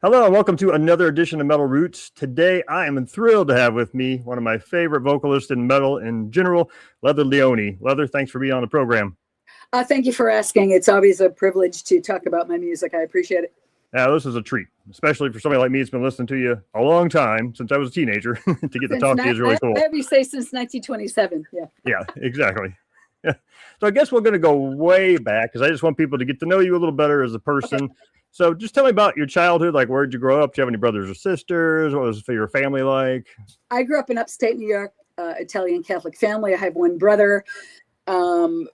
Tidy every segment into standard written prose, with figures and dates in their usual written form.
Hello and welcome to another edition of Metal Roots. Today I am thrilled to have with me one of my favorite vocalists in metal in general, Leone. Leather, thanks for being on the program. Thank you for asking. It's always a privilege to talk about my music. I appreciate it. Now, this is a treat, especially for somebody like me that's been listening to you a long time, since I was a teenager. To get to talk to you is really cool. I have you say since 1927. Yeah, exactly. Yeah. So I guess we're going to go way back because I just want people to get to know you a little better as a person. Okay. So just tell me about your childhood. Like, where'd you grow up? Do you have any brothers or sisters? What was your family like? I grew up in upstate New York, Italian Catholic family. I have one brother,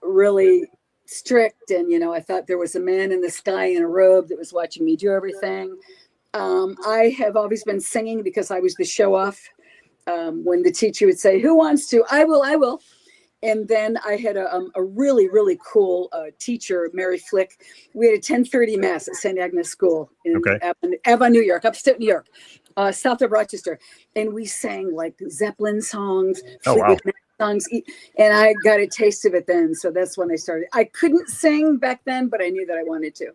really strict. And, I thought there was a man in the sky in a robe that was watching me do everything. I have always been singing because I was the show off. When the teacher would say, who wants to? I will. And then I had a really, really cool teacher, Mary Flick. We had a 10:30 mass at St. Agnes School in Avon, New York, upstate New York, south of Rochester. And we sang like Zeppelin songs, Fleetwood Mac songs. And I got a taste of it then. So that's when I started. I couldn't sing back then, but I knew that I wanted to.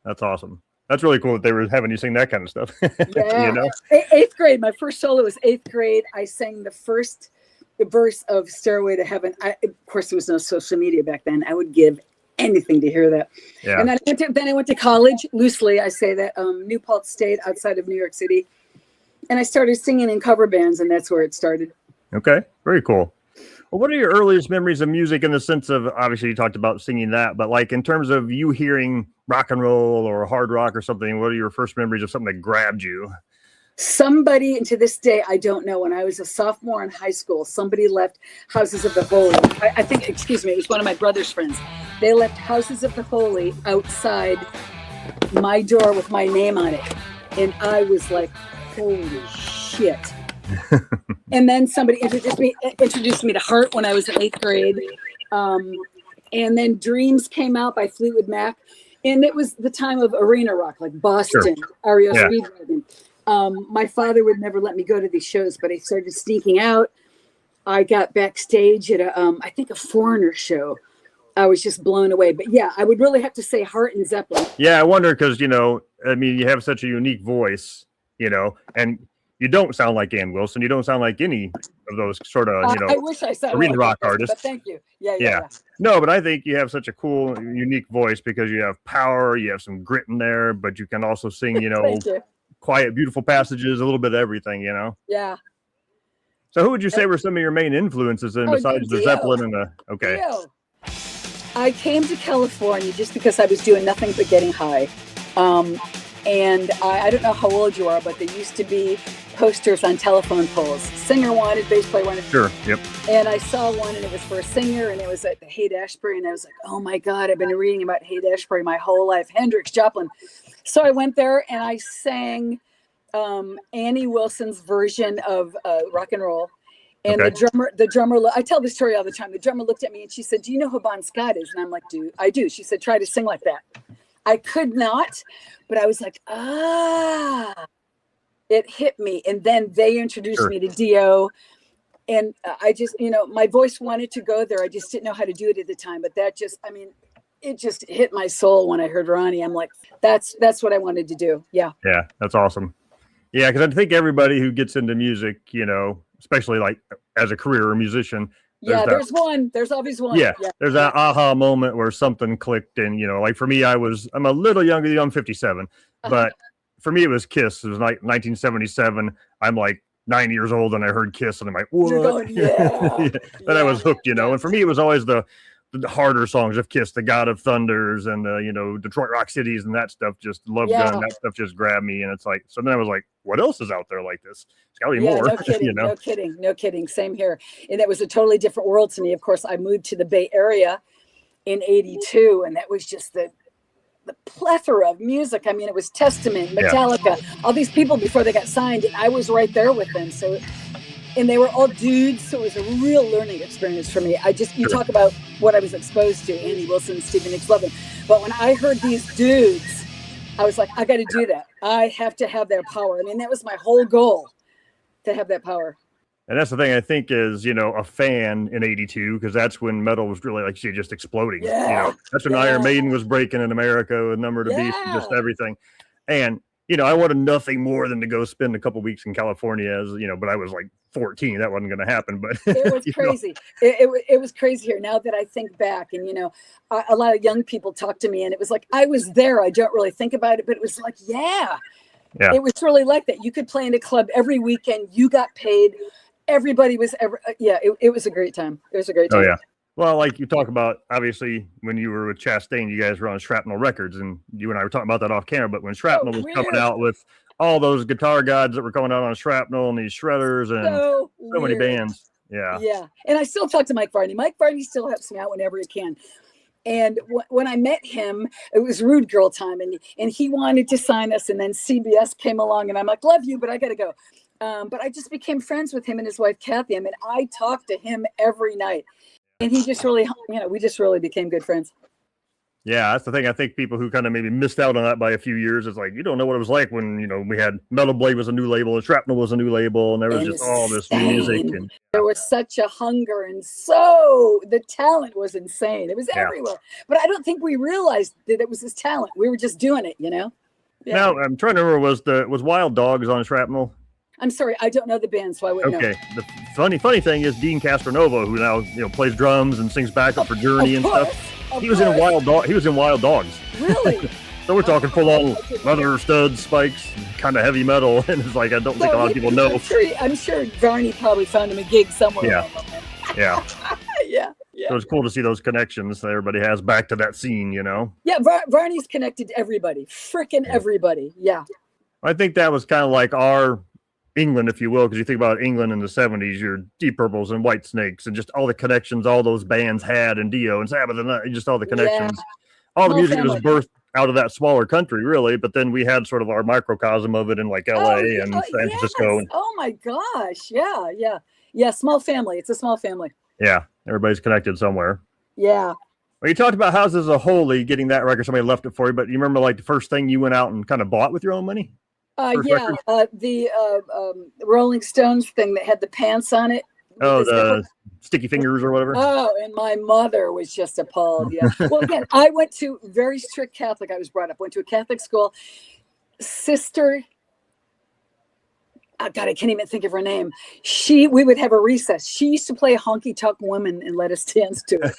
That's awesome. That's really cool that they were having you sing that kind of stuff. Yeah. Eighth grade. My first solo was eighth grade. I sang the verse of Stairway to Heaven. Of course, there was no social media back then. I would give anything to hear that. Yeah. And then I went to college. Loosely, I say that New Paltz State outside of New York City. And I started singing in cover bands, and that's where it started. Okay, very cool. Well, what are your earliest memories of music in the sense of, obviously you talked about singing that, but like in terms of you hearing rock and roll or hard rock or something, what are your first memories of something that grabbed you? Somebody, and to this day, I don't know, when I was a sophomore in high school, somebody left Houses of the Holy. I think, it was one of my brother's friends. They left Houses of the Holy outside my door with my name on it. And I was like, holy shit. And then somebody introduced me to Heart when I was in eighth grade. And then Dreams came out by Fleetwood Mac. And it was the time of arena rock, like Boston, REO Speedwagon. My father would never let me go to these shows, but I started sneaking out. I got backstage at I think a Foreigner show. I was just blown away. But yeah, I would really have to say Heart and Zeppelin. Yeah, I wonder because, you have such a unique voice, and you don't sound like Ann Wilson. You don't sound like any of those sort of, I wish I sounded arena rock artists. But thank you. Yeah. No, but I think you have such a cool, unique voice because you have power, you have some grit in there, but you can also sing, Thank you. Quiet, beautiful passages, a little bit of everything, Yeah. So who would you say were some of your main influences in besides the Zeppelin and the, okay. Dio. I came to California just because I was doing nothing but getting high. And I don't know how old you are, but there used to be posters on telephone poles. Singer wanted, bass player wanted. Sure, yep. And I saw one and it was for a singer and it was at the Haight-Ashbury. And I was like, oh my God, I've been reading about Haight-Ashbury my whole life. Hendrix, Joplin. So I went there and I sang Annie Wilson's version of rock and roll. And the drummer, I tell this story all the time. The drummer looked at me and she said, do you know who Bon Scott is? And I'm like, I do. She said, try to sing like that. I could not, but I was like, it hit me. And then they introduced me to Dio. And I just, my voice wanted to go there. I just didn't know how to do it at the time. But that just, it just hit my soul when I heard Ronnie. I'm like, that's what I wanted to do. Yeah. Yeah, that's awesome. Yeah, because I think everybody who gets into music, especially like as a career or musician. There's always one. Yeah, there's that aha moment where something clicked. And, like for me, I'm a little younger than you. I'm 57. But for me, it was Kiss. It was like 1977. I'm like 9 years old and I heard Kiss and I'm like, what? You're going, Then I was hooked, And for me, it was always the harder songs of Kiss, the God of Thunders and Detroit Rock Cities and that stuff. Just loved Gun. That stuff just grabbed me. And it's like, so then I was like, what else is out there like this? It's gotta be more. No kidding. Same here. And it was a totally different world to me. Of course, I moved to the Bay Area in '82, and that was just the plethora of music. It was Testament, Metallica, all these people before they got signed. And I was right there with them. So, and they were all dudes. So it was a real learning experience for me. You talk about what I was exposed to, Annie Wilson, Stevie Nicks, Lovin'. But when I heard these dudes, I was like, I got to do that. I have to have their power. that was my whole goal, to have that power. And that's the thing I think is, a fan in '82, because that's when metal was really, like you say, just exploding. Yeah. That's when Iron Maiden was breaking in America with Number of the Beast and just everything. And you know, I wanted nothing more than to go spend a couple weeks in California, as you know, but I was like 14. That wasn't going to happen. But it was crazy. It was crazy here. Now that I think back, and you know, a lot of young people talk to me, and it was like I was there. I don't really think about it, but it was like, yeah, it was really like that. You could play in a club every weekend. You got paid. Everybody was it was a great time. It was a great time. Oh yeah. Well, like you talk about, obviously, when you were with Chastain, you guys were on Shrapnel Records, and you and I were talking about that off camera. But when Shrapnel was coming out with all those guitar gods that were coming out on Shrapnel and these shredders and so many bands. Yeah. Yeah. And I still talk to Mike Varney. Mike Varney still helps me out whenever he can. And when I met him, it was Rude Girl time, and he wanted to sign us. And then CBS came along, and I'm like, love you, but I got to go. But I just became friends with him and his wife, Kathy. I mean, I talked to him every night. And he just really, you know, we just really became good friends. Yeah, that's the thing. I think people who kind of maybe missed out on that by a few years, it's like, you don't know what it was like when, you know, we had Metal Blade was a new label and Shrapnel was a new label, and there was just all this music. And there was such a hunger, and so the talent was insane. It was everywhere. But I don't think we realized that it was his talent. We were just doing it, you know? Yeah. Now, I'm trying to remember, was Wild Dogs on Shrapnel? I'm sorry, I don't know the band, so I wouldn't know. The funny thing is Dean Castronova, who now, you know, plays drums and sings backup for Journey and stuff. He was in Wild Dogs. Really? So we're talking full on leather studs, spikes, kind of heavy metal, and it's like I don't think a lot of people know. I'm sure Varney probably found him a gig somewhere. Yeah. Yeah. So it's cool to see those connections that everybody has back to that scene, you know. Yeah, Varney's connected to everybody, freaking everybody. Yeah. I think that was kind of like our England, if you will, because you think about England in the 70s, your Deep Purples and White Snakes and just all the connections all those bands had, and Dio and Sabbath and just all the connections. All the music was birthed out of that smaller country, really, but then we had sort of our microcosm of it in like LA and San Francisco. Oh my gosh. Yeah. Small family. It's a small family. Yeah. Everybody's connected somewhere. Yeah. Well, you talked about Houses of Holy, getting that record, somebody left it for you, but you remember like the first thing you went out and kind of bought with your own money? The Rolling Stones thing that had the pants on it. Oh, the sticky fingers or whatever. Oh, and my mother was just appalled. Yeah. Well, again, I went to very strict Catholic. I was brought up. Went to a Catholic school. Sister. Oh God, I can't even think of her name. We would have a recess. She used to play Honky Tonk Woman and let us dance to it.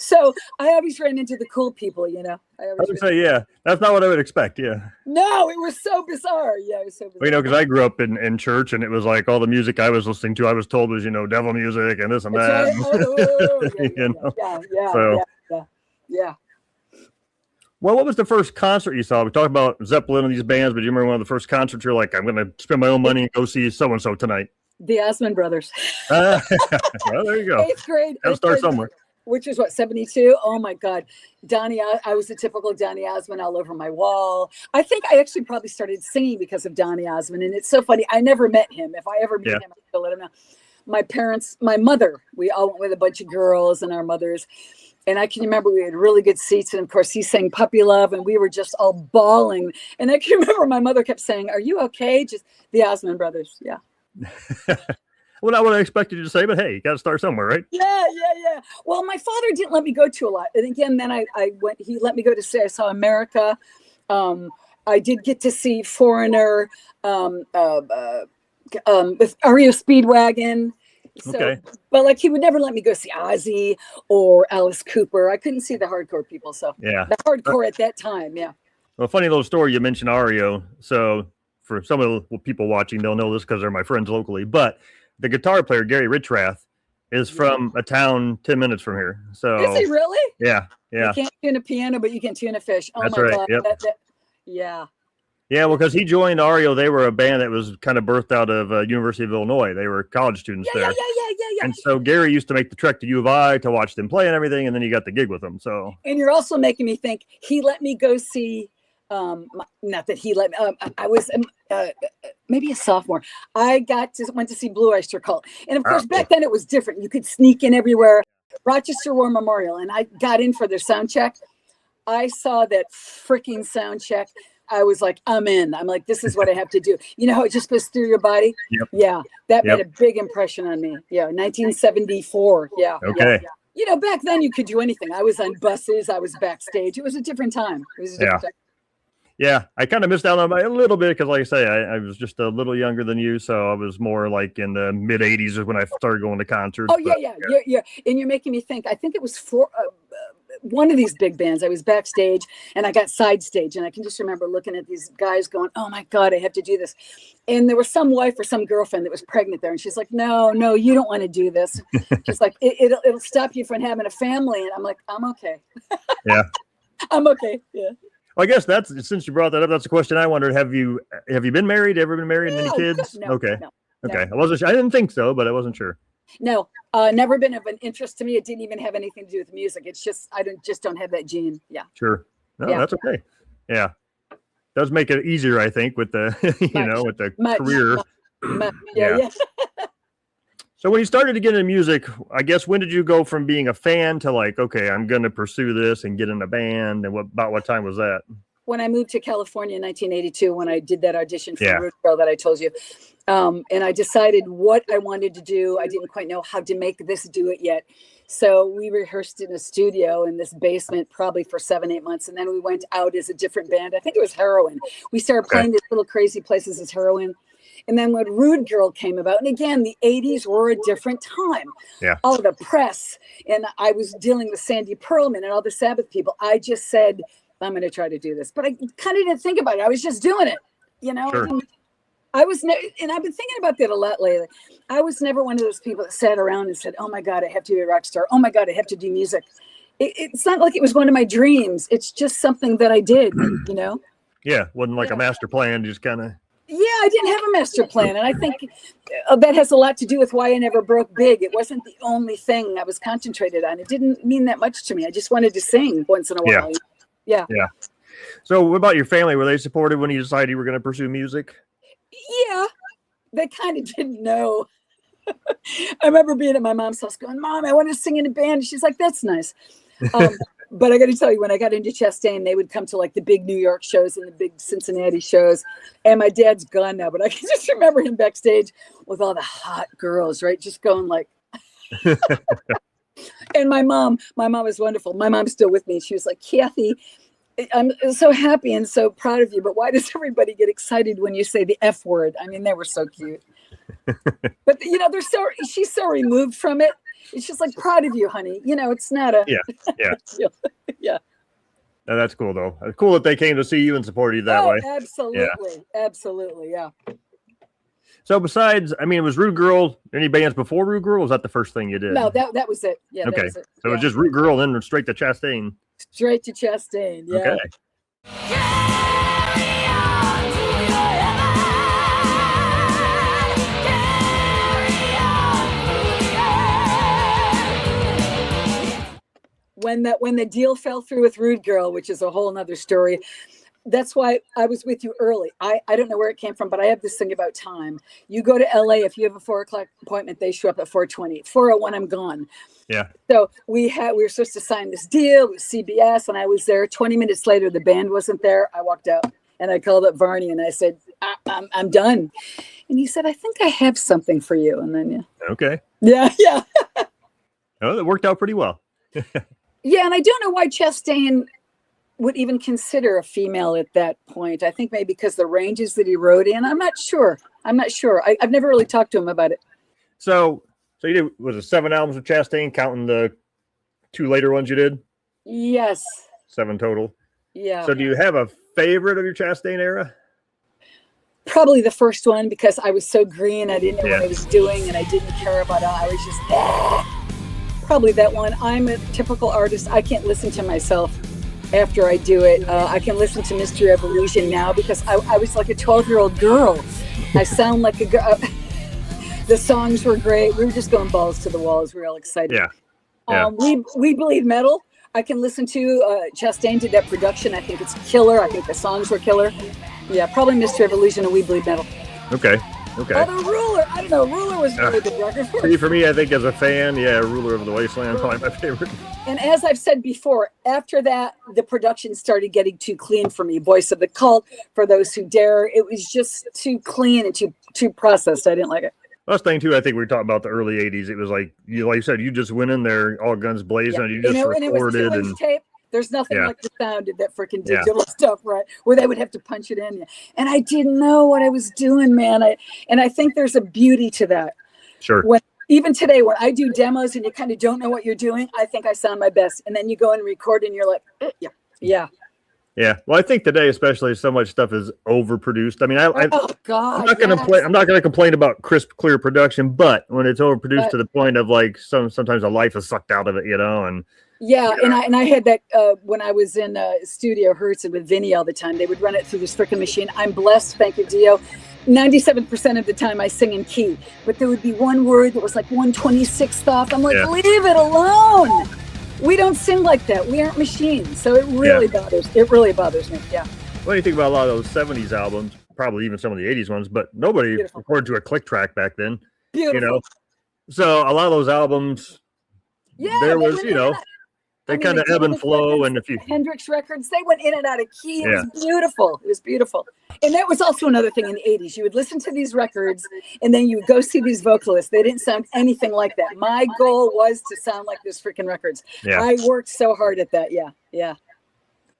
So I always ran into the cool people, you know. I would say, yeah, that's not what I would expect. Yeah. No, it was so bizarre. Yeah, it was so bizarre. Well, you know, because I grew up in church, and it was like all the music I was listening to, I was told was, you know, devil music and this and that. Yeah. Well, what was the first concert you saw? We talked about Zeppelin and these bands, but do you remember one of the first concerts you're like, I'm going to spend my own money and go see so and so tonight? The Osmond Brothers. Well, there you go. 8th grade. I'll start somewhere. Which was what, 72? Oh my God. I was a typical Donny Osmond all over my wall. I think I actually probably started singing because of Donny Osmond. And it's so funny. I never met him. If I ever meet him, I'll let him know. My parents, my mother, we all went with a bunch of girls and our mothers. And I can remember we had really good seats. And of course, he sang Puppy Love, and we were just all bawling. And I can remember my mother kept saying, "Are you okay?" Just the Osmond Brothers. Yeah. Well, not what I expected you to say, but hey, you got to start somewhere, right? Yeah. Well, my father didn't let me go to a lot. And again, then I went, he let me go to see, I saw America. I did get to see Foreigner with REO Speedwagon. So, okay. But like he would never let me go see Ozzy or Alice Cooper. I couldn't see the hardcore people. So yeah, the hardcore at that time. Yeah. Well, funny little story. You mentioned REO. So for some of the people watching, they'll know this because they're my friends locally, but the guitar player, Gary Richrath, is from a town 10 minutes from here. So is he really? Yeah. You can't tune a piano, but you can tune a fish. Oh, that's my right. God. Yep. Yeah. Yeah, well, because he joined REO, they were a band that was kind of birthed out of University of Illinois. They were college students there. Yeah. And so Gary used to make the trek to U of I to watch them play and everything, and then he got the gig with them. So. And you're also making me think he let me go see. Not that he let me. I was maybe a sophomore. I went to see Blue Oyster Cult, and of course back then it was different. You could sneak in everywhere. Rochester War Memorial, and I got in for their sound check. I saw that freaking sound check. I was like, I'm in. I'm like, this is what I have to do. You know how it just goes through your body? Yep. Yeah, that made a big impression on me. Yeah, 1974. Yeah. Okay. Yeah. You know, back then you could do anything. I was on buses. I was backstage. It was a different time. It was a different time. Yeah, I kind of missed out on it a little bit because, like I say, I was just a little younger than you, so I was more like in the mid '80s is when I started going to concerts. Oh yeah. And you're making me think. I think it was for one of these big bands. I was backstage and I got side stage, and I can just remember looking at these guys going, "Oh my God, I have to do this." And there was some wife or some girlfriend that was pregnant there, and she's like, "No, you don't want to do this." She's like, "It'll stop you from having a family." And I'm like, "I'm okay." Yeah, I'm okay. Yeah. Well, I guess that's, since you brought that up, that's a question I wondered. Have you been married? Ever been married? Any kids? No, okay. No, okay. I wasn't sure. I didn't think so, but I wasn't sure. No, never been of an interest to me. It didn't even have anything to do with music. It's just I don't have that gene. Yeah. Sure. No, that's okay. Yeah. Does make it easier, I think, with the with the career. Yeah. So when you started to get into music, I guess, when did you go from being a fan to like, okay, I'm going to pursue this and get in a band? And what time was that? When I moved to California in 1982, when I did that audition for Root Girl that I told you, and I decided what I wanted to do. I didn't quite know how to make this do it yet. So we rehearsed in a studio in this basement probably for 7-8 months. And then we went out as a different band. I think it was Heroin. We started playing these little crazy places as Heroin. And then when Rude Girl came about, and again, the 80s were a different time. Yeah. All the press, and I was dealing with Sandy Pearlman and all the Sabbath people. I just said, I'm going to try to do this. But I kind of didn't think about it. I was just doing it, Sure. I was, and I've been thinking about that a lot lately. I was never one of those people that sat around and said, oh my God, I have to be a rock star. Oh my God, I have to do music. It's not like it was one of my dreams. It's just something that I did, Yeah. Wasn't like a master plan. Just kind of. Yeah, I didn't have a master plan. And I think that has a lot to do with why I never broke big. It wasn't the only thing I was concentrated on. It didn't mean that much to me. I just wanted to sing once in a while. Yeah. So what about your family? Were they supportive when you decided you were going to pursue music? Yeah, they kind of didn't know. I remember being at my mom's house going, Mom, I want to sing in a band. She's like, that's nice. But I got to tell you, when I got into Chastain, they would come to like the big New York shows and the big Cincinnati shows. And my dad's gone now, but I can just remember him backstage with all the hot girls, right? Just going like. And my mom was wonderful. My mom's still with me. She was like, Kathy, I'm so happy and so proud of you, but why does everybody get excited when you say the F word? I mean, they were so cute. But she's so removed from it. It's just like, proud of you, honey. It's not a yeah. No, that's cool though. It's cool that they came to see you and support you that way. Absolutely, yeah. So besides, I mean, was Rude Girl, any bands before Rude Girl? Or was that the first thing you did? No, that was it. Yeah. Okay. That was it. So it was just Rude Girl, then straight to Chastain. Straight to Chastain. Yeah. Okay. When the deal fell through with Rude Girl, which is a whole nother story, that's why I was with you early. I don't know where it came from, but I have this thing about time. You go to LA, if you have a 4:00 appointment, they show up at 4:20. 4:01, I'm gone. Yeah. So we were supposed to sign this deal with CBS, and I was there. 20 minutes later, the band wasn't there. I walked out and I called up Varney and I said, I'm done. And he said, I think I have something for you. And then, Okay. Yeah. Oh, that worked out pretty well. Yeah. And I don't know why Chastain would even consider a female at that point. I think maybe because the ranges that he wrote in. I'm not sure. I've never really talked to him about it. So you did, was it 7 albums of Chastain, counting the 2 later ones you did? Yes. 7 total. Yeah. So do you have a favorite of your Chastain era? Probably the first one, because I was so green. I didn't know what I was doing and I didn't care about it. I was just, probably that one. I'm a typical artist. I can't listen to myself after I do it. I can listen to Mystery Evolution now because I was like a 12-year-old girl. I sound like a girl. The songs were great. We were just going balls to the walls. We were all excited. Yeah. We Bleed Metal. I can listen to. Chastain did that production. I think it's killer. I think the songs were killer. Yeah, probably Mystery Evolution and We Bleed Metal. Okay. Oh, the Ruler. I don't know. Ruler was really good record. For me, I think as a fan, Ruler of the Wasteland, probably my favorite. And as I've said before, after that, the production started getting too clean for me. Voice of the Cult, For Those Who Dare. It was just too clean and too processed. I didn't like it. Last thing too, I think we were talking about the early '80s. It was like you said, you just went in there all guns blazing, and you just recorded and it was 2-inch tape. There's nothing like the sound of that freaking digital stuff, right? Where they would have to punch it in. And I didn't know what I was doing, man. I think there's a beauty to that. Sure. Even today, when I do demos and you kind of don't know what you're doing, I think I sound my best. And then you go and record and you're like, yeah. Well, I think today, especially, so much stuff is overproduced. I mean, oh God, I'm not going to play. I'm not going to complain about crisp, clear production, but when it's overproduced to the point of like sometimes the life is sucked out of it, and and I had that when I was in Studio Hertz and with Vinny all the time. They would run it through this freaking machine. I'm blessed, thank you, Dio. 97% of the time I sing in key, but there would be one word that was like 1/26th off. I'm like, leave it alone. We don't sing like that. We aren't machines. So it really bothers. It really bothers me. Yeah. Well, you think about a lot of those 70s albums, probably even some of the 80s ones, but nobody recorded to a click track back then. Beautiful. So a lot of those albums, there was, they kind of ebb and flow. And if you Hendrix records, they went in and out of key. It was beautiful. It was beautiful. And that was also another thing in the 80s. You would listen to these records and then you would go see these vocalists. They didn't sound anything like that. My goal was to sound like this freaking records. Yeah. I worked so hard at that. Yeah.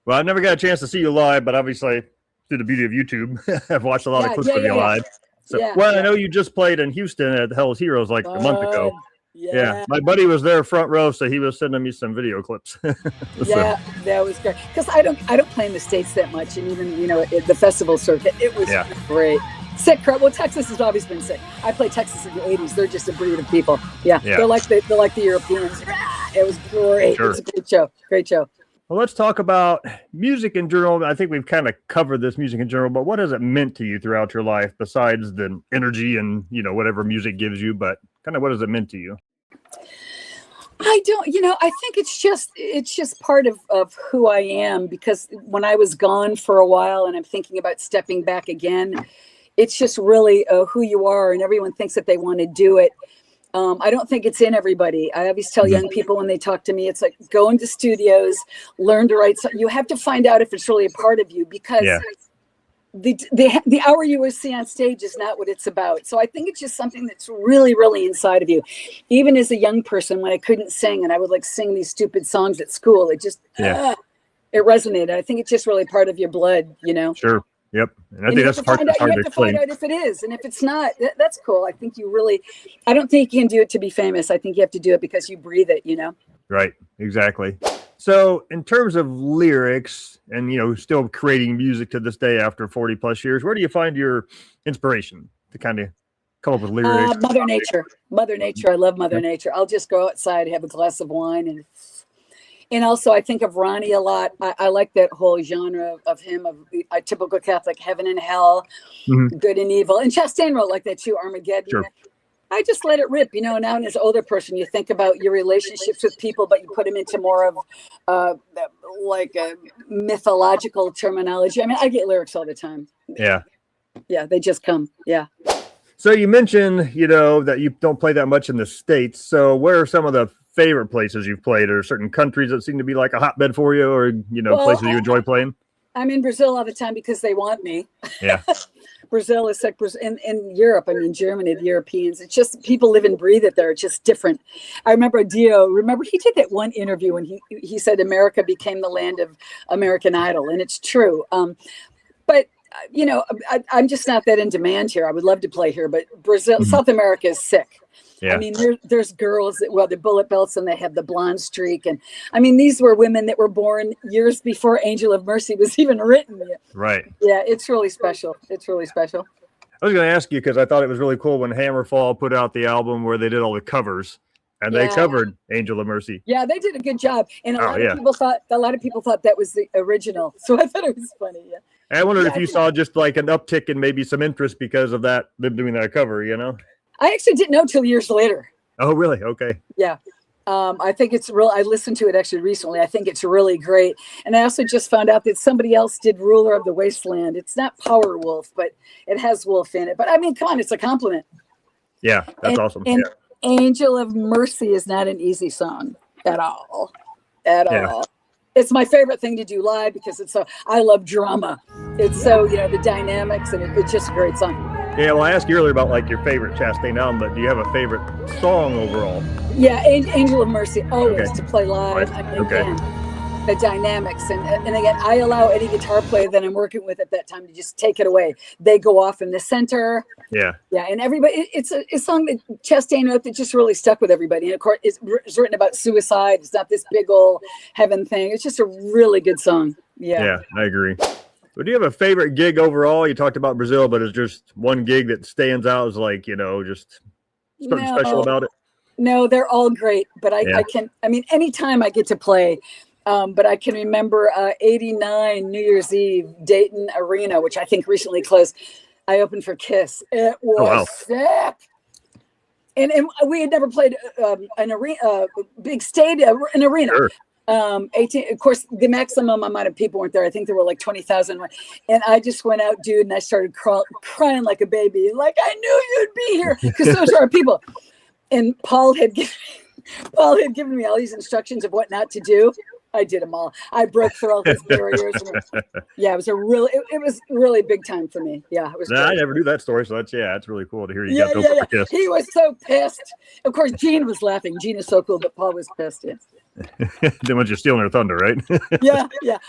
Well, I never got a chance to see you live, but obviously through the beauty of YouTube, I've watched a lot of clips of you live. So, I know you just played in Houston at Hell's Heroes like a month ago. Yeah, my buddy was there front row, so he was sending me some video clips. That was great because I don't play in the States that much, and even at the festival circuit, it was great. Sick crowd. Well, Texas has always been sick. I played Texas in the '80s. They're just a breed of people. Yeah. They're like the Europeans. It was great. Sure. It was a great show. Well, let's talk about music in general. I think we've kind of covered this music in general, but what has it meant to you throughout your life besides the energy and whatever music gives you? But kind of what has it meant to you? I don't, I think it's just part of who I am, because when I was gone for a while and I'm thinking about stepping back again, it's just really who you are, and everyone thinks that they want to do it. I don't think it's in everybody. I always tell young people when they talk to me, it's like go into studios, learn to write something. You have to find out if it's really a part of you, because the hour you will see on stage is not what it's about. So I think it's just something that's really, really inside of you. Even as a young person, when I couldn't sing and I would sing these stupid songs at school, it just, it resonated. I think it's just really part of your blood, Sure. Yep. And I think that's part that's hard to explain. You have to find out if it is. And if it's not, that's cool. I think I don't think you can do it to be famous. I think you have to do it because you breathe it, Right. Exactly. So in terms of lyrics and, still creating music to this day after 40 plus years, where do you find your inspiration to kind of come up with lyrics? Mother Nature. I love Mother Nature. I'll just go outside, have a glass of wine, and also I think of Ronnie a lot. I like that whole genre of him, of a typical Catholic, heaven and hell, good and evil. And Chastain wrote like that too, Armageddon. Sure. I just let it rip, Now, as an older person, you think about your relationships with people, but you put them into more of like a mythological terminology. I mean, I get lyrics all the time. Yeah, they just come. Yeah. So you mentioned, that you don't play that much in the States. So where are some of the favorite places you've played, or certain countries that seem to be like a hotbed for you, or places you enjoy playing? I'm in Brazil all the time because they want me. Yeah. Brazil is like in Europe. I mean, Germany, the Europeans. It's just people live and breathe it there. It's just different. I remember Dio. He did that one interview when he said America became the land of American Idol, and it's true. But I'm just not that in demand here. I would love to play here, but Brazil, South America is sick. Yeah. I mean, there's girls the bullet belts, and they have the blonde streak. And I mean, these were women that were born years before Angel of Mercy was even written. Right. Yeah, it's really special. I was going to ask you, because I thought it was really cool when Hammerfall put out the album where they did all the covers, and they covered Angel of Mercy. Yeah, they did a good job. And a lot of people thought that was the original. So I thought it was funny. Yeah. And I wondered if you saw just like an uptick in maybe some interest because of that, them doing that cover, I actually didn't know till years later. Oh, really? Okay. Yeah. I think it's real. I listened to it actually recently. I think it's really great. And I also just found out that somebody else did Ruler of the Wasteland. It's not Power Wolf, but it has wolf in it. But I mean, come on, it's a compliment. Yeah, that's awesome. And Angel of Mercy is not an easy song at all. All. It's my favorite thing to do live because I love drama. It's so, the dynamics, and it's just a great song. Yeah, well, I asked you earlier about like your favorite Chastain album, but do you have a favorite song overall? Yeah, Angel of Mercy, always to play live. Right. Okay. the dynamics. And again, I allow any guitar player that I'm working with at that time to just take it away. They go off in the center. Yeah. Yeah. And everybody, it's a song that Chastain wrote that just really stuck with everybody. And of course, it's written about suicide. It's not this big old heaven thing. It's just a really good song. Yeah. Yeah, I agree. But do you have a favorite gig overall? You talked about Brazil, but it's just one gig that stands out as like, just something special about it? No, they're all great. But anytime I get to play, but I can remember 89 New Year's Eve, Dayton Arena, which I think recently closed. I opened for Kiss. It was sick. And we had never played an arena, big stadium, an arena. Sure. 18, of course, the maximum amount of people weren't there. I think there were like 20,000. And I just went out, dude, and I started crying like a baby. Like, I knew you'd be here, because those are our people. And Paul had given me all these instructions of what not to do. I did them all. I broke through all his barriers. Yeah, it was really big time for me. Yeah, it was. I never knew that story, so that's really cool to hear. You got to yeah. Kiss. He was so pissed. Of course, Gene was laughing. Gene is so cool, but Paul was pissed. Yeah. Didn't want you stealing her thunder, right? yeah,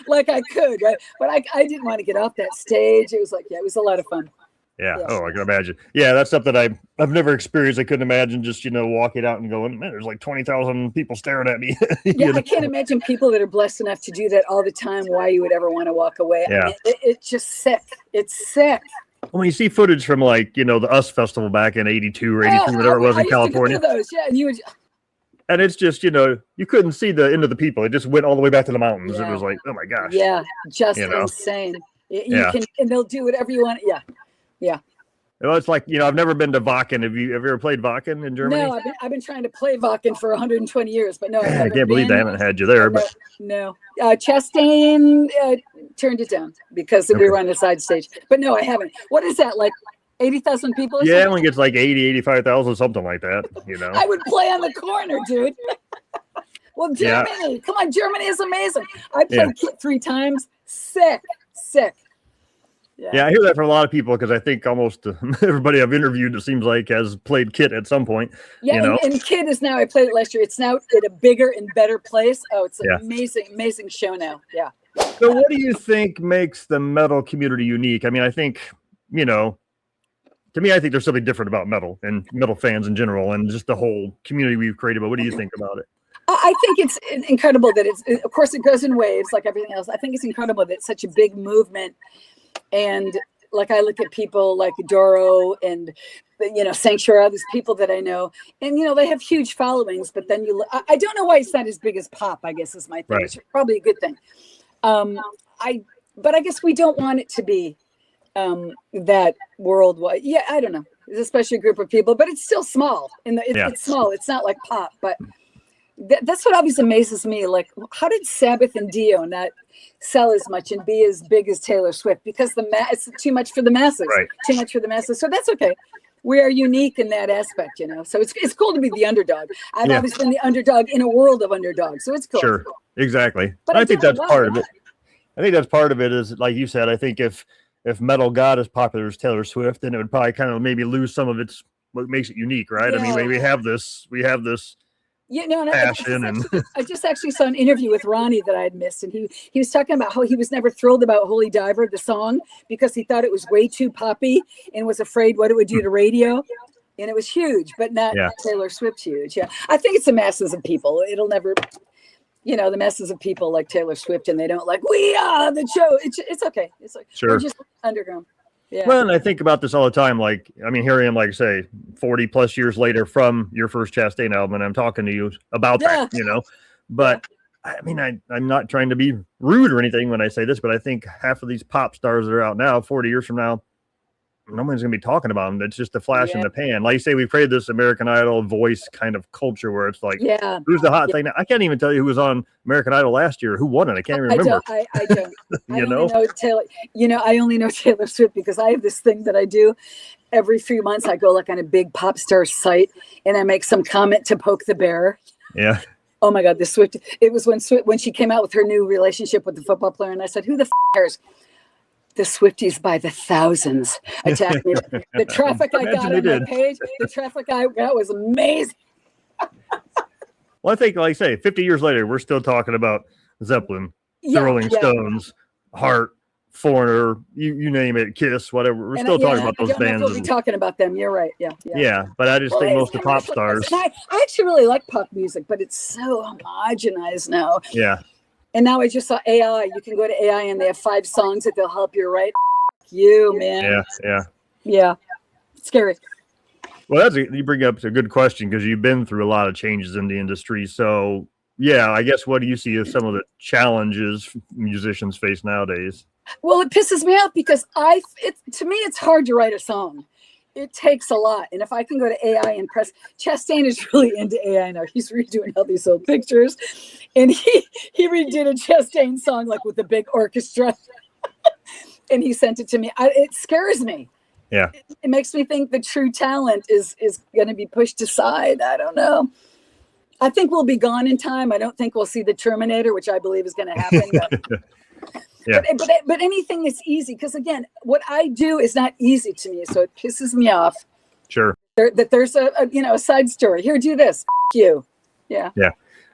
like I could, right? But I didn't want to get off that stage. It was like, it was a lot of fun. Yeah. Oh, I can imagine. Yeah, that's something I've never experienced. I couldn't imagine just, walking out and going, man, there's like 20,000 people staring at me. I can't imagine people that are blessed enough to do that all the time, why you would ever want to walk away. Yeah. I mean, it's just sick. It's sick. When you see footage from like, the US Festival back in 82 or 83, whatever it was in California. Those. Yeah, and you would... And it's just, you couldn't see the end of the people. It just went all the way back to the mountains. Yeah. It was like, oh my gosh. Yeah, just insane. You can, and they'll do whatever you want. Yeah. Well, it's like, I've never been to Wacken. Have you ever played Wacken in Germany? No, I've been trying to play Wacken for 120 years, but no. I can't believe they haven't had you there. But no. Chastain turned it down because we were on the side stage. But no, I haven't. What is that, like 80,000 people? Yeah, it only gets like 80, 85,000, something like that. I would play on the corner, dude. Well, Germany. Yeah. Come on, Germany is amazing. I played Kit 3 times. Sick. Yeah, I hear that from a lot of people because I think almost everybody I've interviewed, it seems like, has played Kit at some point. Yeah, and Kit is now, I played it last year. It's now at a bigger and better place. Oh, it's an amazing show now. Yeah. So what do you think makes the metal community unique? I mean, I think, to me, I think there's something different about metal and metal fans in general and just the whole community we've created. But what do you think about it? I think it's incredible that of course, it goes in waves like everything else. I think it's incredible that it's such a big movement. And like I look at people like Doro and Sanctuary, all these people that I know, and they have huge followings. But then I don't know why it's not as big as pop. I guess is my thing. Right. Which is probably a good thing. But I guess we don't want it to be that worldwide. Yeah, I don't know. It's a special group of people, but it's still small. It's small. It's not like pop, but. That's what always amazes me. Like, how did Sabbath and Dio not sell as much and be as big as Taylor Swift? Because it's too much for the masses. Right. Too much for the masses. So that's okay. We are unique in that aspect, So it's cool to be the underdog. I've always been the underdog in a world of underdogs. So it's cool. Sure, exactly. But I think that's part of it. I think that's part of it. Is like you said. I think if metal got as popular as Taylor Swift, then it would probably kind of maybe lose some of what makes it unique, right? Yeah. I mean, we have this. And passion I just actually saw an interview with Ronnie that I had missed, and he was talking about how he was never thrilled about Holy Diver, the song, because he thought it was way too poppy and was afraid what it would do to radio. And it was huge, but not Taylor Swift huge. Yeah, I think it's the masses of people. It'll never, the masses of people like Taylor Swift, and they don't like we are the show. It's okay. It's like we're just underground. Yeah. Well, and I think about this all the time. Like, I mean, here I am, like I say, 40 plus years later from your first Chastain album, and I'm talking to you about that, But I mean, I'm not trying to be rude or anything when I say this, but I think half of these pop stars that are out now, 40 years from now, no one's going to be talking about them. It's just a flash in the pan. Like you say, we've created this American Idol voice kind of culture where it's like, who's the hot thing? I can't even tell you who was on American Idol last year. Who won it? I can't remember. I don't. I know Taylor. I only know Taylor Swift because I have this thing that I do. Every few months, I go like on a big pop star site and I make some comment to poke the bear. Yeah. Oh my God, the Swift. It was when she came out with her new relationship with the football player, and I said, "Who the cares?" The Swifties by the thousands attacked me. The traffic I got on my page, the traffic I got was amazing. Well, I think, like I say, 50 years later, we're still talking about Zeppelin, the Yeah, Rolling yeah. Stones, Heart, Foreigner, you name it, Kiss, whatever. We're still talking about those bands. We'll be talking about them. You're right. Yeah, yeah. Yeah, but I just think most of the pop stars. And I actually really like pop music, but it's so homogenized now. Yeah. And now I just saw AI. You can go to AI and they have 5 songs that they'll help you write. You, man. Yeah, yeah. Yeah. It's scary. Well, you bring up a good question because you've been through a lot of changes in the industry. So, yeah, I guess what do you see as some of the challenges musicians face nowadays? Well, it pisses me off because to me, it's hard to write a song. It takes a lot. And if I can go to AI and press, Chastain is really into AI now. He's redoing all these old pictures. And he redid a Chastain song like with a big orchestra. And he sent it to me. It scares me. Yeah. It makes me think the true talent is going to be pushed aside. I don't know. I think we'll be gone in time. I don't think we'll see the Terminator, which I believe is going to happen. Yeah. But anything that's easy, because again, what I do is not easy to me, so it pisses me off. Sure. That there's a side story. Here, do this. You. Yeah. Yeah.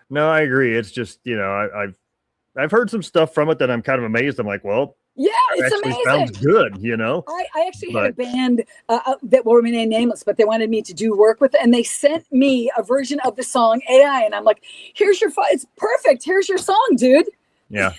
No, I agree. It's just I've heard some stuff from it that I'm kind of amazed. I'm like, well, yeah, it's actually amazing. Sounds good, you know. I actually had a band that will remain nameless, but they wanted me to do work with it, and they sent me a version of the song AI, and I'm like, here's your it's perfect. Here's your song, dude. Yeah.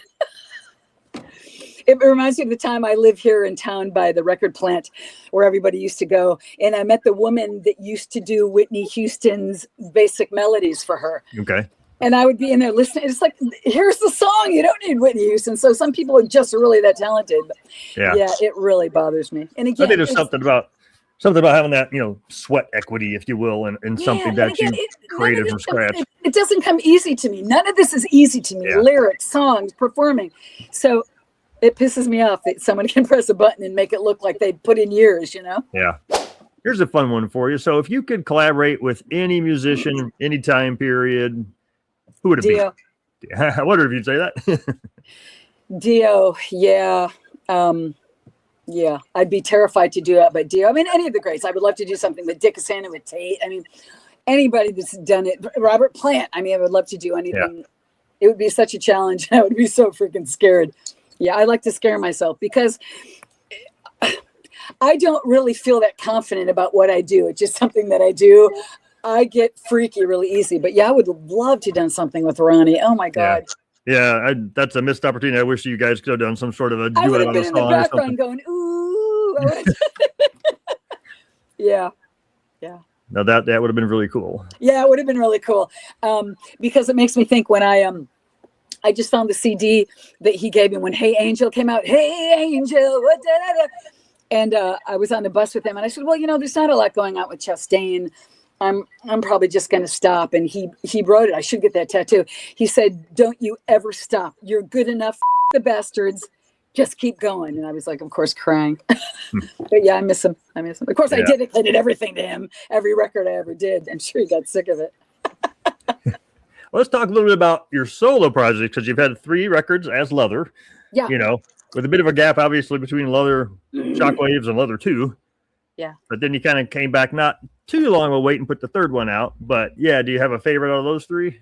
It reminds me of the time I live here in town by the record plant where everybody used to go. And I met the woman that used to do Whitney Houston's basic melodies for her. Okay. And I would be in there listening. It's like, here's the song. You don't need Whitney Houston. So some people are just really that talented. But yeah, it really bothers me. And again, I think there's something about having that, sweat equity, if you will, in something that you created from scratch. It doesn't come easy to me. None of this is easy to me. Yeah. Lyrics, songs, performing. So it pisses me off that someone can press a button and make it look like they put in years, Yeah. Here's a fun one for you. So if you could collaborate with any musician, any time period, who would it Dio. be? I wonder if you'd say that. Dio, yeah. Yeah, I'd be terrified to do that, but Dio, I mean, any of the greats. I would love to do something with Dick Asana, with Tate. I mean, anybody that's done it. Robert Plant. I mean, I would love to do anything. Yeah. It would be such a challenge. I would be so freaking scared. Yeah, I like to scare myself because I don't really feel that confident about what I do. It's just something that I do. I get freaky really easy. But yeah, I would love to have done something with Ronnie. Oh my God. Yeah, that's a missed opportunity. I wish you guys could have done some sort of a duet I would have on been a in song the background going, ooh. Yeah. Yeah. Now that would have been really cool. Yeah, it would have been really cool. Because it makes me think when I just found the CD that he gave me when Hey Angel came out. Hey Angel, what da-da-da. And I was on the bus with him, and I said, well, there's not a lot going on with Chastain. I'm probably just going to stop. And he wrote it. I should get that tattoo. He said, don't you ever stop. You're good enough. The bastards. Just keep going. And I was like, of course, crying. But yeah, I miss him. Of course, I dedicated everything to him. Every record I ever did. I'm sure he got sick of it. Let's talk a little bit about your solo project, because you've had 3 records as Leather. Yeah. With a bit of a gap, obviously, between Leather Shockwaves and Leather 2. Yeah. But then you kind of came back not too long a wait and put the 3rd one out. But yeah, do you have a favorite out of those 3?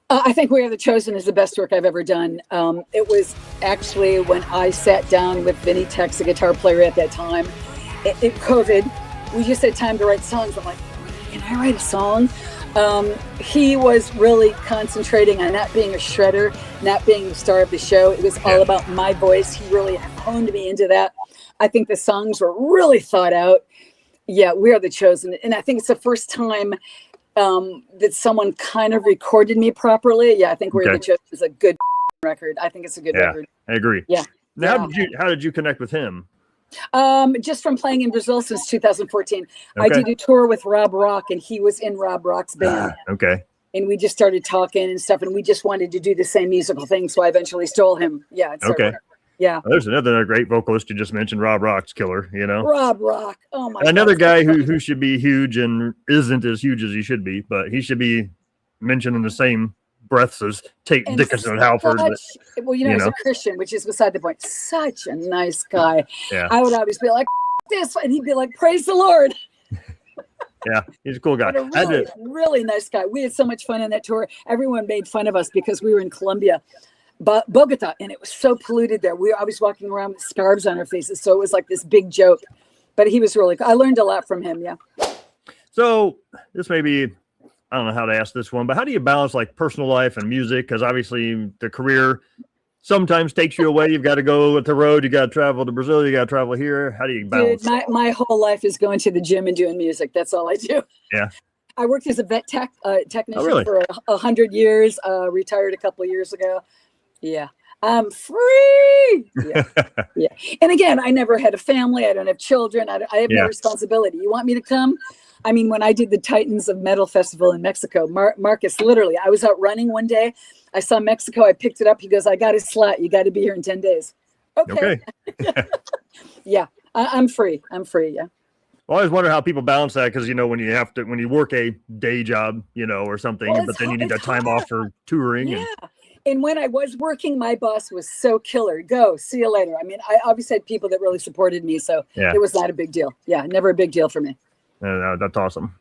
I think We Are the Chosen is the best work I've ever done. It was actually when I sat down with Vinny Tex, a guitar player at that time, in COVID, we just had time to write songs. I'm like, can I write a song? He was really concentrating on not being a shredder, not being the star of the show. It was all about my voice. He really honed me into that. I think the songs were really thought out. Yeah, We Are the Chosen. And I think it's the first time that someone kind of recorded me properly. Yeah, I think We Are the Chosen is a good record. I think it's a good record. I agree. Yeah. Now, how did you connect with him? Just from playing in Brazil since 2014. I did a tour with Rob Rock, and he was in Rob Rock's band. Okay. And we just started talking and stuff, and we just wanted to do the same musical thing. So I eventually stole him. Yeah. Okay. Yeah. Well, there's another great vocalist you just mentioned, Rob Rock's killer, Rob Rock. Oh my God. Another guy who should be huge and isn't as huge as he should be, but he should be mentioned in the same breaths as Tate Dickinson and Halford. Well, he's a Christian, which is beside the point. Such a nice guy. Yeah. I would always be like, this, and he'd be like, praise the Lord. Yeah, he's a cool guy. Really nice guy. We had so much fun on that tour. Everyone made fun of us because we were in Colombia. Bogota, and it was so polluted there. We were always walking around with scarves on our faces, so it was like this big joke. But he was really cool. I learned a lot from him. Yeah. So this may be, I don't know how to ask this one, but how do you balance like personal life and music? Because obviously the career sometimes takes you away. You've got to go with the road. You got to travel to Brazil. You got to travel here. How do you balance? Dude, my whole life is going to the gym and doing music. That's all I do. Yeah. I worked as a vet technician really? for 100 years. Retired a couple of years ago. Yeah. I'm free. Yeah. Yeah. And again, I never had a family. I don't have children. I have no responsibility. You want me to come? I mean, when I did the Titans of Metal Festival in Mexico, Marcus, literally, I was out running one day. I saw Mexico. I picked it up. He goes, I got a slot. You got to be here in 10 days. Okay. Yeah. I'm free. I'm free. Yeah. I always wonder how people balance that, because, you know, when you work a day job, you know, or something, but then you need that time off for touring. Yeah. And when I was working, my boss was so killer. Go, see you later. I mean, I obviously had people that really supported me, so it was not a big deal. Yeah, never a big deal for me. That's awesome.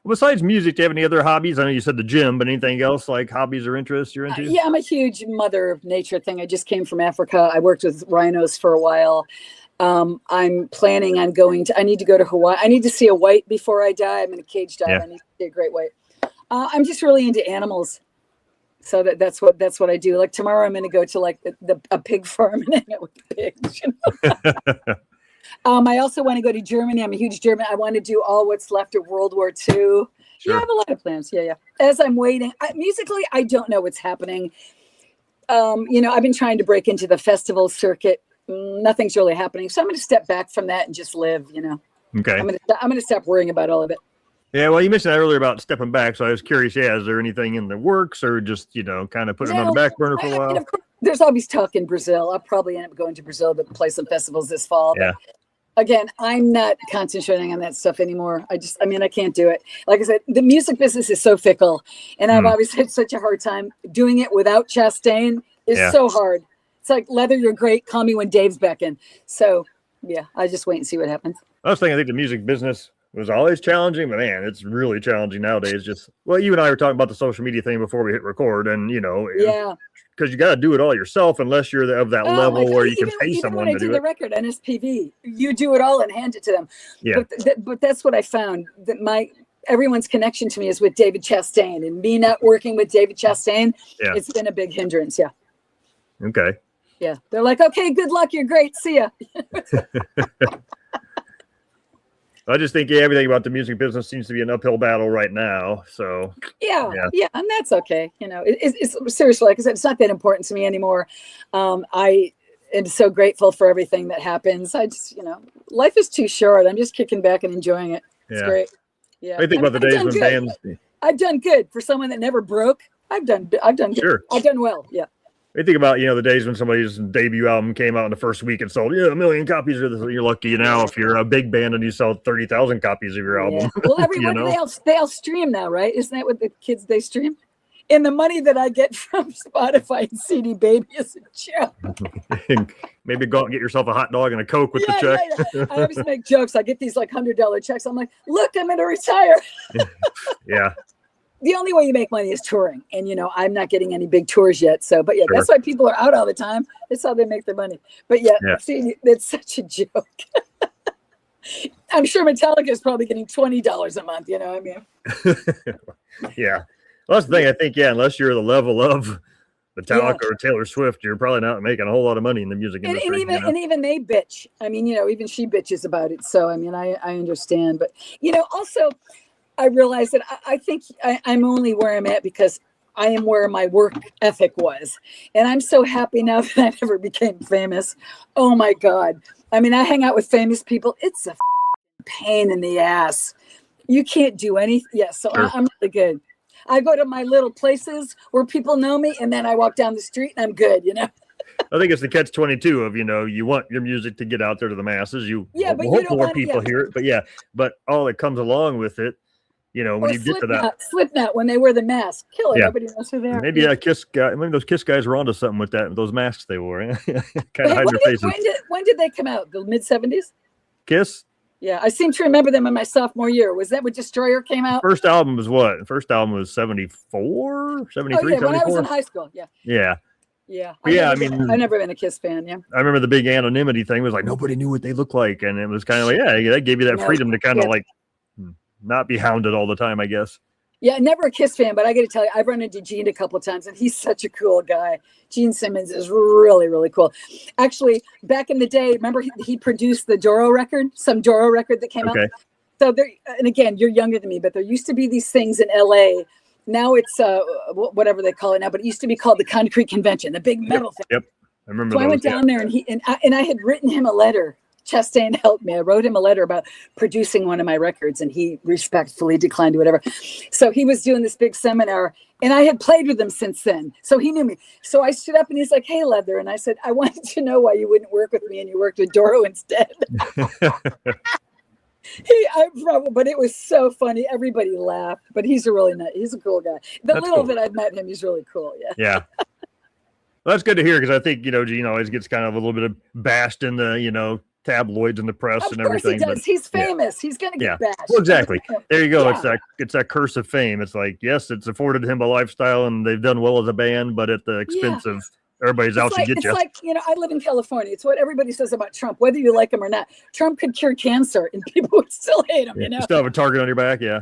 Well, besides music, do you have any other hobbies? I know you said the gym, but anything else like hobbies or interests you're into? Yeah, I'm a huge mother of nature thing. I just came from Africa. I worked with rhinos for a while. I'm planning on I need to go to Hawaii. I need to see a white before I die. I'm in a cage dive. I need to see a great white. I'm just really into animals. So that's what I do. Like tomorrow I'm going to go to like a pig farm and hang out with pigs. You know? I also want to go to Germany. I'm a huge German. I want to do all what's left of World War II. Sure. Yeah, I have a lot of plans. Yeah. As I'm waiting, musically, I don't know what's happening. You know, I've been trying to break into the festival circuit. Nothing's really happening. So I'm going to step back from that and just live, you know. Okay. I'm going to stop worrying about all of it. Yeah, well, you mentioned that earlier about stepping back, so I was curious. Yeah, is there anything in the works, or just, you know, kind of putting it on the back burner for a while? I mean, of course, there's always talk in Brazil. I'll probably end up going to Brazil to play some festivals this fall. Yeah. But again, I'm not concentrating on that stuff anymore. I can't do it. Like I said, the music business is so fickle, and I've always had such a hard time doing it without Chastain. Is so hard. It's like, Leather, you're great. Call me when Dave's back in. So yeah, I just wait and see what happens. I think the music business was always challenging, but man, it's really challenging nowadays. Just, well, you and I were talking about the social media thing before we hit record, and you know, because you got to do it all yourself unless you're of that level where you can pay someone to do it. Even when I do the record, NSPV, you do it all and hand it to them. Yeah. But that's what I found, that everyone's connection to me is with David Chastain, and me not working with David Chastain, it's been a big hindrance. Yeah. Okay. Yeah. They're like, okay, good luck. You're great. See ya. I just think everything about the music business seems to be an uphill battle right now. So yeah, and that's okay. You know, it's seriously, like I said, it's not that important to me anymore. I am so grateful for everything that happens. I just, you know, life is too short. I'm just kicking back and enjoying it. It's great. Yeah. I think about the days when bands. I've done good for someone that never broke. I've done good. Sure. I've done well. Yeah. I think about, you know, the days when somebody's debut album came out in the first week and sold 1 million copies. You're lucky now if you're a big band and you sell 30,000 copies of your album. Well, everyone, you know? they all stream now, right? Isn't that what the kids, they stream? And the money that I get from Spotify and CD Baby is a joke. Maybe go out and get yourself a hot dog and a Coke with the check. Yeah. I always make jokes. I get these like $100 checks. I'm like, look, I'm going to retire. Yeah. The only way you make money is touring. And, you know, I'm not getting any big tours yet. So, but yeah, that's why people are out all the time. That's how they make their money. But see, it's such a joke. I'm sure Metallica is probably getting $20 a month. You know what I mean? Yeah. Well, that's the thing. I think, unless you're the level of Metallica or Taylor Swift, you're probably not making a whole lot of money in the music industry. And even they bitch. I mean, you know, even she bitches about it. So, I mean, I understand. But, you know, also, I realize that I think I'm only where I'm at because I am where my work ethic was. And I'm so happy now that I never became famous. Oh, my God. I mean, I hang out with famous people. It's a pain in the ass. You can't do anything. Yeah, so I'm really good. I go to my little places where people know me, and then I walk down the street, and I'm good, you know? I think it's the catch-22 of, you know, you want your music to get out there to the masses. But hope more people hear it. But all that comes along with it, you know, when you get to that. Slipknot, when they wear the mask. Kill it. Nobody knows who they are. Maybe Kiss guy. Maybe those Kiss guys were onto something with that. Those masks they wore. Kind of hide their faces. When did they come out? The mid-70s? Kiss? Yeah, I seem to remember them in my sophomore year. Was that when Destroyer came out? First album was what? First album was 74, 73, when I was in high school. Yeah. Yeah. Yeah. I mean, I've never been a Kiss fan. Yeah. I remember the big anonymity thing was like nobody knew what they looked like, and it was kind of like, yeah, that gave you that freedom to kind of like not be hounded all the time, I guess. Yeah, never a Kiss fan, but I got to tell you, I've run into Gene a couple of times, and he's such a cool guy. Gene Simmons is really, really cool. Actually, back in the day, remember he produced the Doro record, some Doro record that came out. So there, and again, you're younger than me, but there used to be these things in LA. Now it's whatever they call it now, but it used to be called the Concrete Convention, the big metal thing. Yep, I remember. So I went down there, and I had written him a letter. Chastain helped me. I wrote him a letter about producing one of my records, and he respectfully declined whatever. So he was doing this big seminar, and I had played with him since then. So he knew me. So I stood up, and he's like, "Hey, Leather," and I said, "I wanted to know why you wouldn't work with me, and you worked with Doro instead." But it was so funny. Everybody laughed, but he's a cool guy. That's little cool. That I've met him, he's really cool. Yeah. Yeah. Well, that's good to hear, because I think, Gene always gets kind of a little bit of bashed in the, tabloids and the press and everything. He does. But he's famous. He's going to get bashed. Well, exactly. There you go. Yeah. It's that curse of fame. It's like, yes, it's afforded him a lifestyle and they've done well as a band, but at the expense of everybody's out to get you. It's like, I live in California. It's what everybody says about Trump, whether you like him or not. Trump could cure cancer and people would still hate him, You still have a target on your back. Yeah.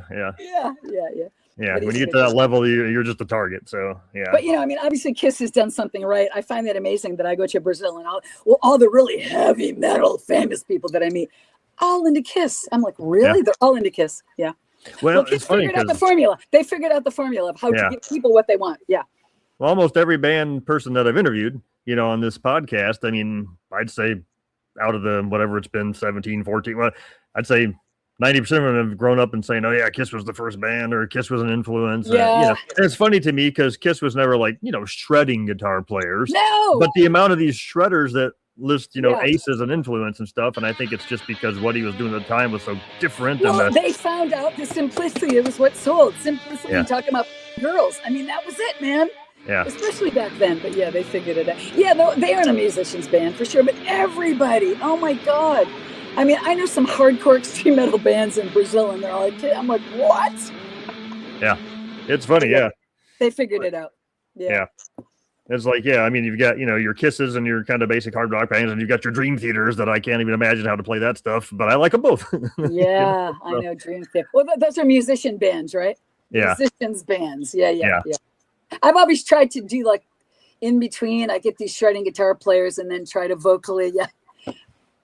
Yeah, when you get to that level, you're just a target. So, yeah. But, obviously Kiss has done something right. I find that amazing that I go to Brazil and all the really heavy metal famous people that I meet, all into Kiss. I'm like, really? Yeah. They're all into Kiss. Yeah. Well, it's funny because they figured out the formula of how to give people what they want. Yeah. Well, almost every band person that I've interviewed, on this podcast, I mean, I'd say out of the, whatever it's been, 17, 14, well, I'd say 90% of them have grown up and saying, "Oh yeah, Kiss was the first band," or "Kiss was an influence." Yeah. And it's funny to me because Kiss was never like, shredding guitar players. No. But the amount of these shredders that list, Ace as an influence and stuff, and I think it's just because what he was doing at the time was so different. Well, they found out the simplicity. It was what sold. Simplicity. Talking about girls. I mean, that was it, man. Yeah. Especially back then. But yeah, they figured it out. Yeah, they aren't a musician's band for sure. But everybody, oh my God. I mean, I know some hardcore extreme metal bands in Brazil, and they're all like, I'm like, what? Yeah. It's funny. Yeah. They figured it out. Yeah. It's like, I mean, you've got, your Kisses and your kind of basic hard rock bands, and you've got your Dream Theaters that I can't even imagine how to play that stuff, but I like them both. Yeah, I know Dream Theater. Well, those are musician bands, right? Yeah. Musicians bands. Yeah. I've always tried to do like in between. I get these shredding guitar players and then try to vocally. Yeah.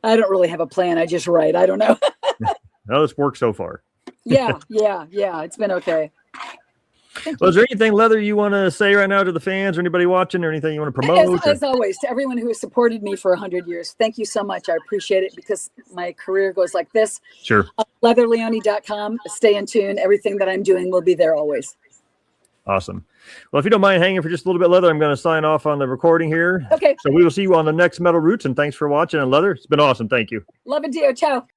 I don't really have a plan. I just write. I don't know. No, it's worked so far. Yeah. It's been okay. Well, is there anything, Leather, you want to say right now to the fans or anybody watching, or anything you want to promote? As always, to everyone who has supported me for 100 years, thank you so much. I appreciate it because my career goes like this. Sure. Leatherleone.com. Stay in tune. Everything that I'm doing will be there always. Awesome. Well, if you don't mind hanging for just a little bit, Leather, I'm going to sign off on the recording here. Okay. So we will see you on the next Metal Roots, and thanks for watching. And Leather, it's been awesome. Thank you. Love and Dio. Ciao.